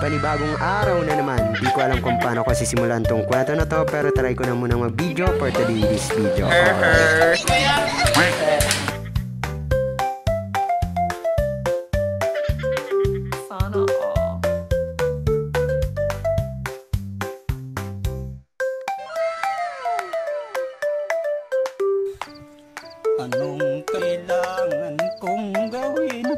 panibagong araw na naman. Di ko alam kung paano ko sisimulan tong kwento na to, pero try ko na munang mag-video for today's video. Sana all. Anong kailangan kong gawin?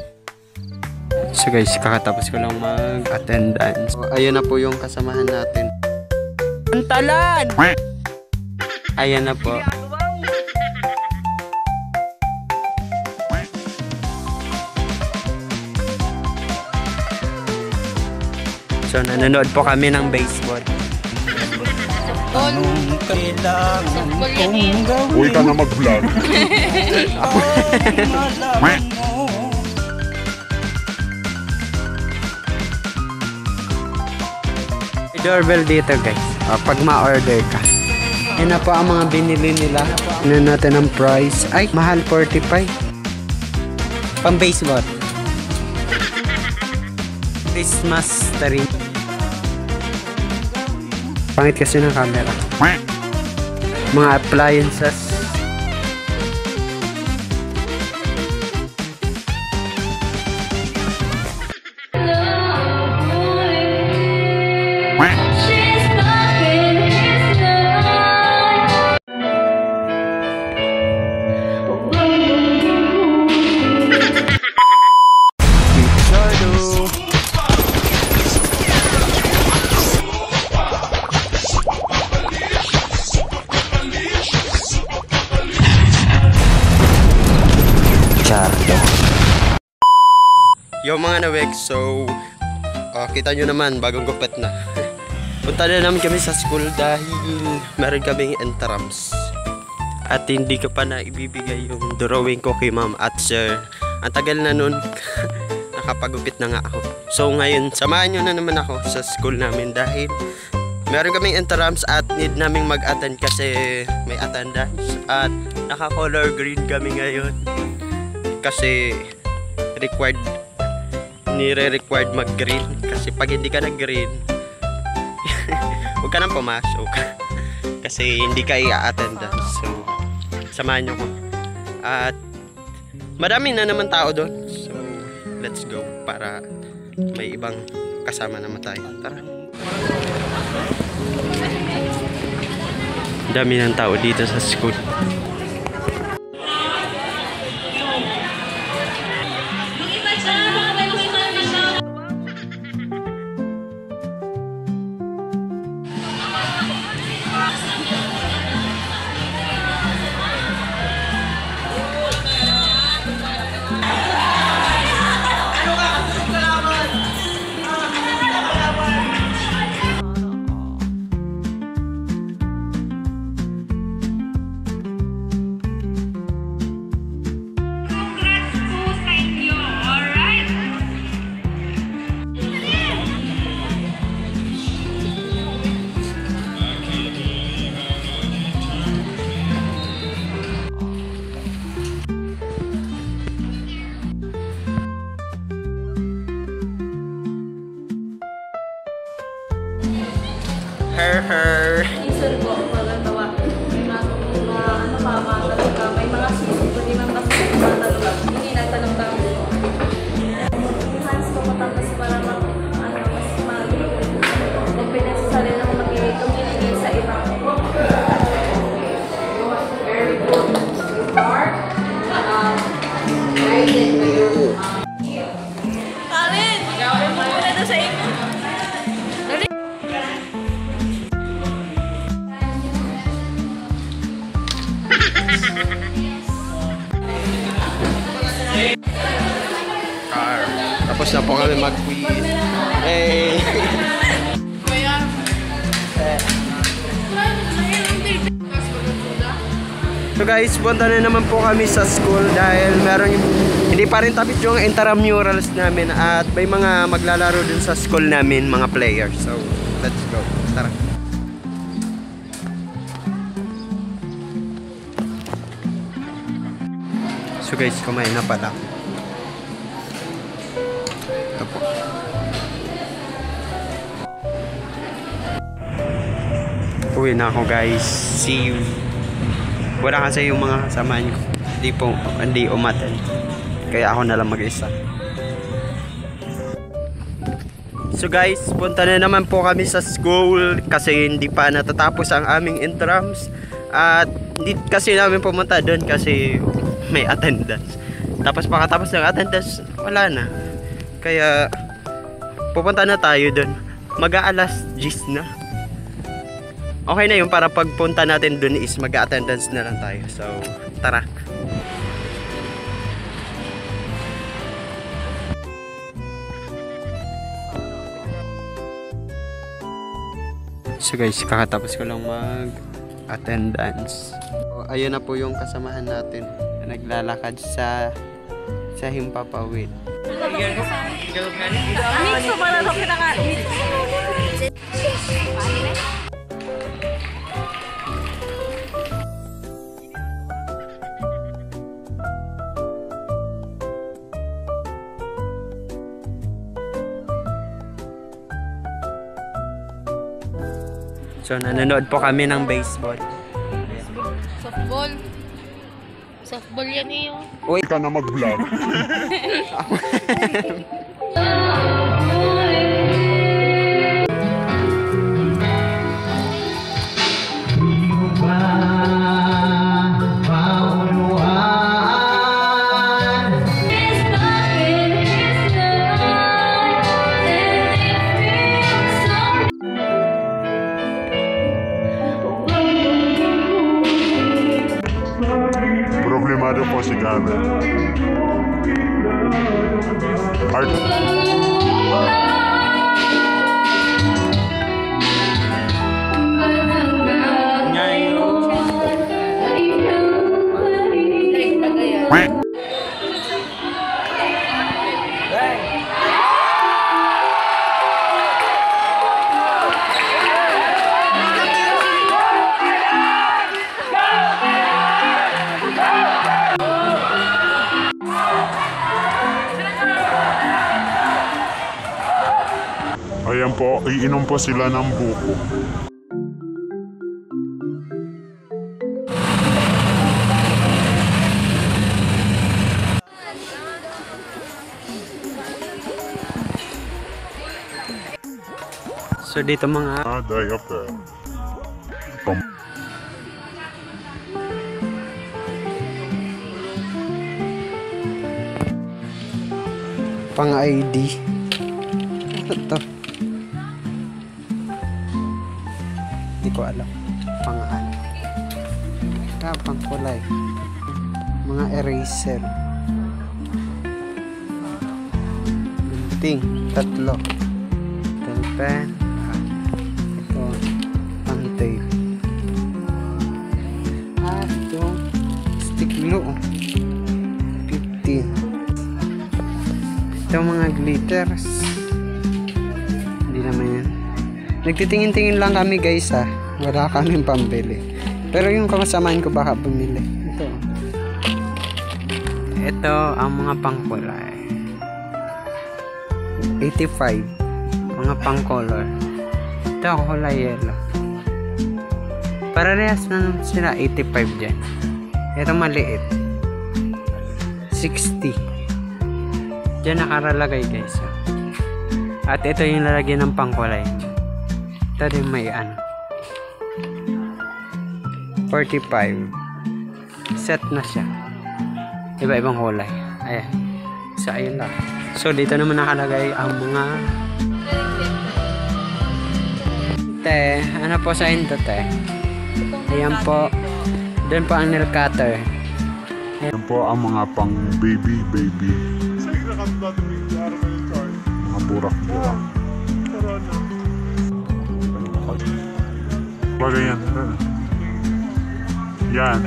So guys, kakatapos ko lang mag-attendance. So, ayan na po yung kasamahan natin. Pantalan! Ayan na po. So nanonood po kami ng baseball. Anong kailangan kong gawin? Huwag ka na mag-vlog. Malaman mo. May doorbell dito guys. Pag ma-order ka. Yan na po ang mga binili nila. Ano natin ang price? Ay, mahal 45. Pang baseball. Christmas tree. Pangit kasi ng camera. Mga appliances. Yo mga nawek, so kita nyo naman, bagong gupit na. Punta na naman kami sa school dahil meron kaming entrams. At hindi ko pa na ibibigay yung drawing ko kay ma'am at sir. Ang tagal na nun, nakapagupit na nga ako. So ngayon, samahan nyo na naman ako sa school namin dahil meron kaming entrams at need naming mag-attend kasi may attendance. At naka-color green kami ngayon kasi nire-required mag-green kasi pag hindi ka nag-green huwag ka nang pumasok kasi hindi ka i-attendance. So samahan nyo ko at marami na naman tao doon, so let's go para may ibang kasama naman tayo. Tara, dami ng tao dito sa school. Isal po, pagkatawa. May mga sisi po, di man basta matalaga. Hindi natanong kami. Hands ko matapos para mas kung pinasasali ng mag-inig, kung ginigil sa iba. Very good. Mark. Alin! Gawin mo muna ito sa inyo. Tapos na po kami mag-quiz. Hey! So guys, punta na naman po kami sa school dahil meron hindi pa rin tapos yung intramurals namin at may mga maglalaro dun sa school namin, mga players. So, let's go. Tara. So guys, kumain na pala. Ito po. Uwi na ako guys. See you. Wala kasi yung mga kasamaan ko. Hindi umatan. Kaya ako na lang mag-isa. So guys, punta na naman po kami sa school kasi hindi pa natatapos ang aming intrams. At hindi kasi namin pumunta doon kasi may attendance. Tapos pagkatapos ng attendance, wala na. Kaya pupunta na tayo doon. Mag-aalas 10 na. Okay na yun para pagpunta natin doon is mag-attendance na lang tayo. So, tara. So guys, kakatapos ko lang mag-attendance. So, ayun na po yung kasamahan natin na naglalakad sa Himpapawid. Mix mo ba na ito pinaka-mix? So, nanonood po kami ng baseball. Softball. Softball yan eh yun. Uy, Ka na mag-vlog. Problemado po si Gamer. Art. Ayan po, iinom po sila ng buko. so dito mga Die of the... pang-ID. Ano to? Hindi ko alam. Pang-ano. Pang-kulay. Mga eraser. Gunting. 3. Pen. Ito. Pang-tape. Ito. Stick glue. 15. Ito mga glitters. Hindi naman yan. Nagtitingin-tingin lang kami guys ha. Wala kaming pambili. Pero yung kasamaan ko baka bumili. Ito. Ito ang mga pangkulay. 85. Mga pang-color. Ito kulay yellow. Parehas na sila 85 dyan. Ito maliit. 60. Diyan nakaralagay guys. At ito yung lalagyan ng pangkulay. Ito din may ano. 45. Set na siya. Iba-ibang kulay. Ayan. So ayun lang. So dito naman nakalagay ang mga te. Ano po sa inyo te? Ayan po. Doon po ang nail cutter. Ayan po ang mga pang baby. Mga burak-burak. Bagay yan. Yan.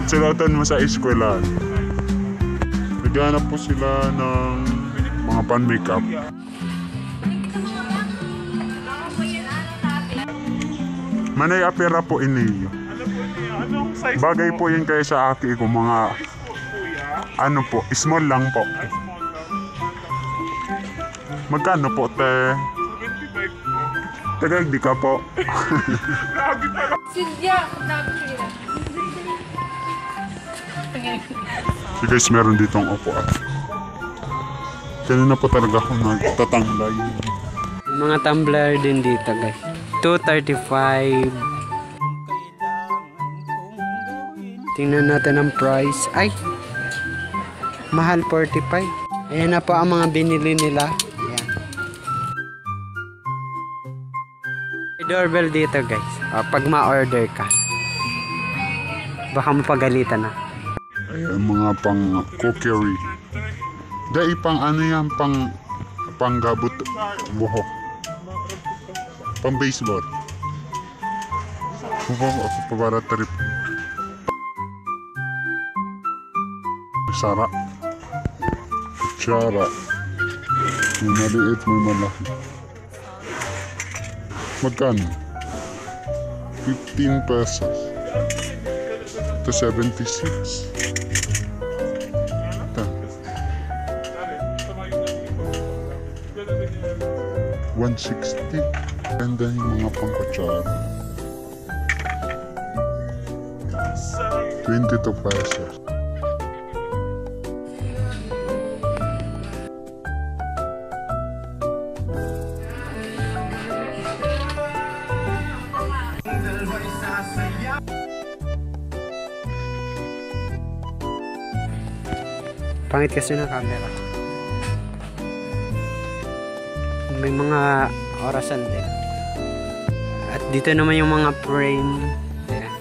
Sulatan mo sa eskwela. Naghanap po sila ng mga pan-makeup. Manay apera po ini. Bagay po yun kayo sa aki ko mga ano po, small lang po. Magkano po te? Tagay, di ka po. Silya! Nakakasira. So guys, meron ditong upuan. Kanina po talaga ako nagtatanglay. Mga tumbler din dito guys. 235. Tingnan natin ang price. Ay! Mahal 45. Ayan na po ang mga binili nila. Ayan. May doorbell dito guys. Pag ma-order ka. Baka mapagalitan na. Ayan, mga pang cookery. Dahil pang ano yan, pang gabot buhok. Pang baseball. Ako para trip. Sara. Kutsara. May maliit, may malaki. Magkano? 15 pesos. Ito 76. Ito. 160. Ganda yung mga pangkutsara. 22 pesos. Pangit kasi ng camera. May mga orasan din. At dito naman yung mga frame. Ayan.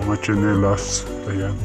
Mga tsinelas. Ayan.